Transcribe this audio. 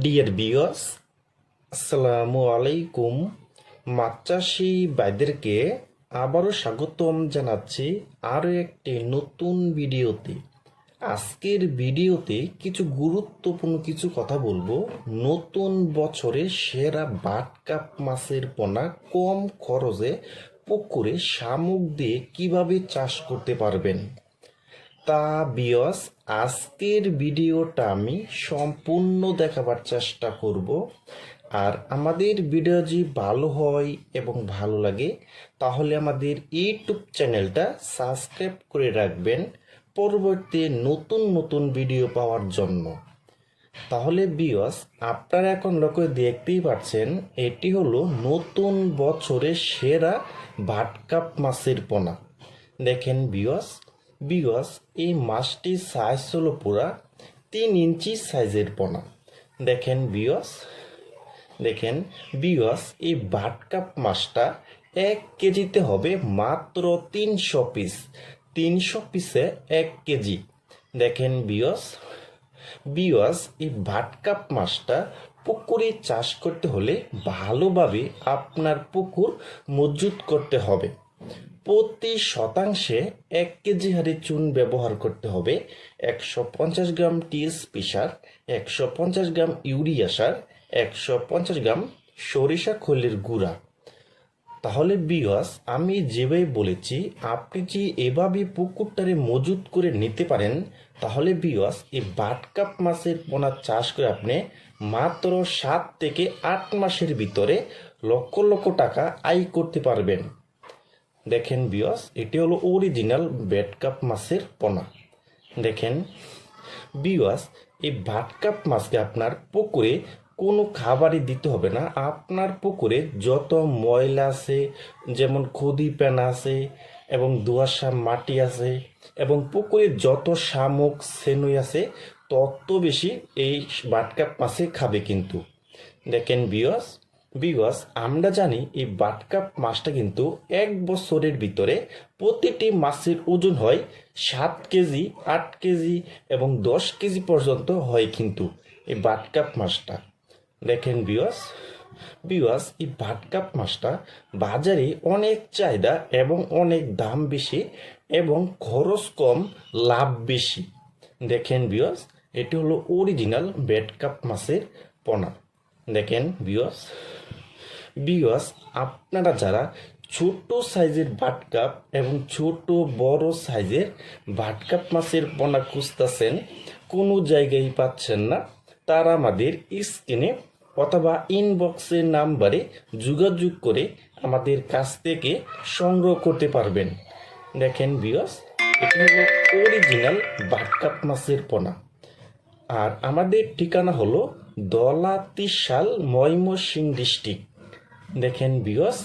Dear viewers, আসসালামু আলাইকুম। মাছ চাষি ভাইদেরকে আবারও স্বাগতম জানাচ্ছি আরও একটি নতুন ভিডিওতে। আজকের ভিডিওতে কিছু গুরুত্বপূর্ণ কিছু কথা বলবো। নতুন বছরে সেরা বাটকাপ মাছের পোনা কম খরচে পুকুরে শামুক দিয়ে কিভাবে চাষ করতে পারবেন। তা ভিউয়ার্স, আজকের ভিডিওটা আমি সম্পূর্ণ দেখাবার চেষ্টা করব। আর আমাদের ভিডিও যদি ভালো হয় এবং ভালো লাগে তাহলে আমাদের ইউটিউব চ্যানেলটা সাবস্ক্রাইব করে রাখবেন পরবর্তী নতুন নতুন ভিডিও পাওয়ার জন্য। তাহলে ভিউয়ার্স, আপনারা এখন লক্ষ্য দেখতেই পাচ্ছেন এটি হলো নতুন বছরের সেরা ভাটকাপ মাছের পোনা। দেখেন ভিউয়ার্স, এই মাছটির সাইজ হলো পুরা 3 ইঞ্চি সাইজের পোনা। দেখেন ভিউয়ার্স, এই ভাটকাপ মাছটা 1 কেজিতে হবে মাত্র 300 পিসে 1 কেজি। দেখেন ভিউয়ার্স, এই ভাটকাপ মাছটা পুকুরে চাষ করতে হলে ভালোভাবে আপনার পুকুর মজবুত করতে হবে। প্রতি শতাংশে 1 কেজি হারে চুন ব্যবহার করতে হবে। 150 গ্রাম টিএসপি সার, 150 গ্রাম ইউরিয়া সার, 150 গ্রাম সরিষা খোলের গুঁড়া। তাহলে ভিউয়ার্স, আমি যেভাবে বলেছি আপনি যে এভাবে পুকুরটারে মজুত করে নিতে পারেন তাহলে ভিউয়ার্স, এই ভাটকাপ মাছের পোনা চাষ করে আপনি মাত্র 7 থেকে 8 মাসের ভিতরে লক্ষ লক্ষ টাকা আয় করতে পারবেন। দেখেন ভিউয়ার্স, এটি হলো অরিজিনাল ভাটকাপ মাছের পোনা। দেখেন ভিউয়ার্স, এই ভাটকাপ মাছকে আপনার পুকুরে কোনো খাবারই দিতে হবে না। আপনার পুকুরে যত ময়লা আছে, যেমন খুদি পেনা আছে এবং দোআঁশা মাটি আছে এবং পুকুরে যত শামুক সেনুই আছে তত বেশি এই ভাটকাপ মাছে খাবে কিন্তু। দেখেন ভিউয়ার্স, আমরা জানি এই ভাটকাপ মাছটা কিন্তু 1 বছরের ভিতরে প্রতিটি মাছের ওজন হয় 7 কেজি, 8 কেজি এবং 10 কেজি পর্যন্ত হয় কিন্তু এই ভাটকাপ মাছটা। দেখেন ভিউয়ার্স, এই ভাটকাপ মাছটা বাজারে অনেক চাহিদা এবং অনেক দাম বেশি এবং খরচ কম, লাভ বেশি। দেখেন ভিউয়ার্স, এটি হলো অরিজিনাল ভাটকাপ মাছের পোনা। দেখেন ভিউয়ার্স, আপনারা যারা ছোট সাইজের ভাটকাপ এবং ছোট বড় সাইজের ভাটকাপ মাছের পোনা খুঁজতেছেন, কোনো জায়গায় পাচ্ছেন না, তারা আমাদের স্ক্রিনে অথবা ইনবক্সের নাম্বারে যোগাযোগ করে আমাদের কাছ থেকে সংগ্রহ করতে পারবেন। দেখেন ভিউয়ার্স, এটি হলো অরিজিনাল ভাটকাপ মাছের পোনা। আর আমাদের ঠিকানা হলো দলা ত্রিশাল, ময়মনসিংহ ডিস্ট্রিক্ট। দেখেন ভিউয়ার্স।